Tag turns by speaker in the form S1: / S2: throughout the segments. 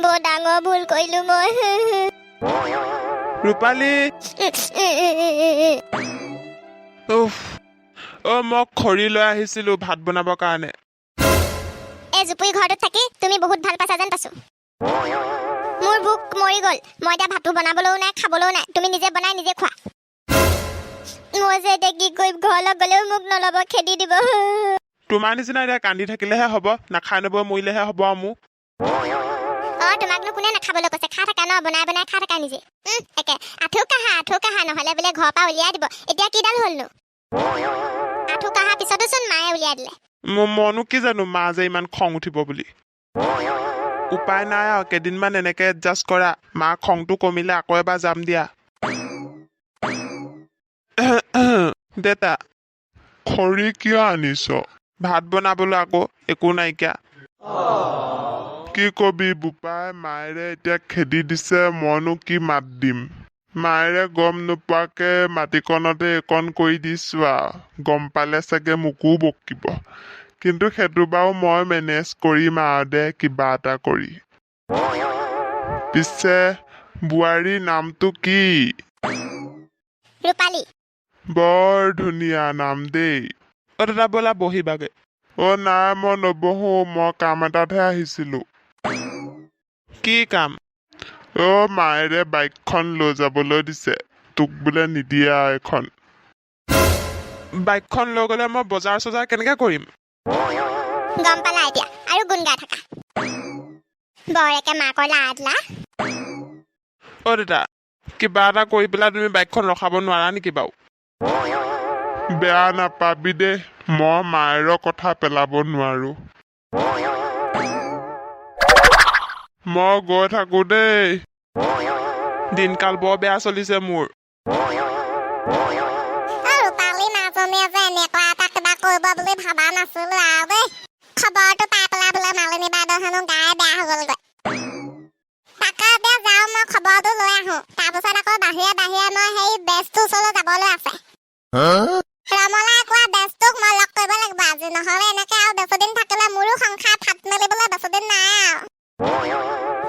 S1: বৰ ডাঙৰ ভুল কৰিলো মই
S2: ৰূপালী মই খৰি লৈ আহিছিলো ভাত বনাবৰ কাৰণে
S1: এই জুপুৰি ঘৰটোত থাকি তুমি বহুত ভাল পাইছা যেন পাইছো মোৰ ভোক মৰি গ'ল মই এতিয়া ভাতো বনাবলৈও নাই খাবলৈও নাই তুমি নিজে বনাই নিজে খোৱা মই যে এতিয়া কি কৰিম ঘৰলৈ গ'লেও মোক নল'ব খেদি দিব
S2: তোমাৰ নিচিনা এতিয়া কান্দি থাকিলেহে হ'ব নাখাই নবৈ মৰিলেহে হ'ব আৰু মোক
S1: তোমাকনো কোনে নাখাবলৈ কৈছে খা থাকা ন বনাই বনাই খা থাকা নিজে একে আঁঠু কাহা নহ'লে বোলে ঘৰৰ পৰা উলিয়াই দিব এতিয়া কিডাল হ'লনো আঁঠু কাহা পিছতো চোন মায়ে উলিয়াই দিলে
S2: মইনো কি জানো মা যে ইমান খং উঠিব বুলি উপায় নাই আৰু কেইদিনমান এনেকে এডজাষ্ট কৰা মা খংটো কমিলে আকৌ এবাৰ যাম দিয়া দেতা খৰি কিয় আনিছ ভাত বনাবলৈ আকৌ একো নাইকিয়া কি কবি বোপাই মায়েৰে এতিয়া খেদি দিছে মইনো কি মাত দিম মায়েৰে গম নোপোৱাকে মাটিকণতে একণ কৰি দিছো আৰু গম পালে চাগে মোকো বকিব কিন্তু সেইটো বাৰু মই মেনেজ কৰিম আৰু দে কিবা এটা কৰি পিছে বোৱাৰীৰ নামটো কি
S1: ৰূপালী
S2: বৰ ধুনীয়া নাম দেই দাদা ব'লা বহিবাগে নাই মই নবহো মই কাম এটাতহে আহিছিলো কি কাম মায়েৰে বাইকখন লৈ যাবলৈ দিছে তোক বোলে নিদিয়ে এখন বাইকখন লৈ গ'লে মই বজাৰ চজাৰ কেনেকে কৰিম
S1: গম পালা এতিয়া আৰু গুণ গাই থাকা বৰ একে মাকৰ লাডলা
S2: দাদা কিবা এটা কৰি পেলাই তুমি বাইকখন ৰখাব নোৱাৰা নেকি বাৰু বেয়া নাপাবি দেই মই মায়েৰৰ কথা পেলাব নোৱাৰো মই গৈ থাকো দেই দিনকাল বৰ বেয়া চলিছে মোৰ
S1: ৰূপালী মাজনীয়ে যে এনেকুৱা এটা কিবা কৰিব বুলি ভাবা নাছিলো আৰু দেই খবৰটো পাই পেলাই বোলে মালিনী বাইদেউ হেনো গায়ে বেয়া হৈ গ'লগৈ তাকে এতিয়া যাওঁ মই খবৰটো লৈ আহো তাৰপিছত আকৌ বাহিৰে বাহিৰে মই সেই বেজটোৰ ওচৰলৈ যাবলৈ আছে ৰমলাই কোৱা বেজটোক মই লগ কৰিব লাগিব আজি নহ'লে এনেকে আৰু বেছিদিন থাকিলে মোৰো সংসাৰ ফাট মেলিবলৈ বেছিদিন নাই আৰু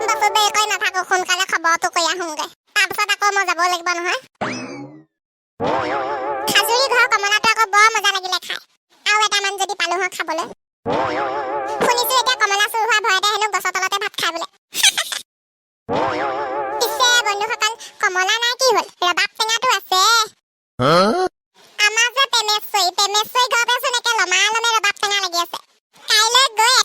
S1: বেছি দেৰি কৰি নাথাকো সোনকালে খবৰটো কৰি আহোঁগৈ তাৰপিছত আকৌ মই যাব লাগিব নহয় খাজুৰি ঘৰ কমলাটো আকৌ বৰ মজা লাগিলে খাই আৰু এটামান যদি পালো হয় খাবলৈ শুনিছো এতিয়া কমলা চুৰ হোৱা ভয়তে হেনো গছৰ তলতে ভাত খাই বোলে পিছে বন্ধুসকল কমলা নাই কি হ'ল ৰবাব টেঙাটো আছে আমাৰ যে পেমেশ্বৰী ঘৰতে চোন একে লমা লমে ৰবাব টেঙা লাগি আছে কাইলৈ গৈ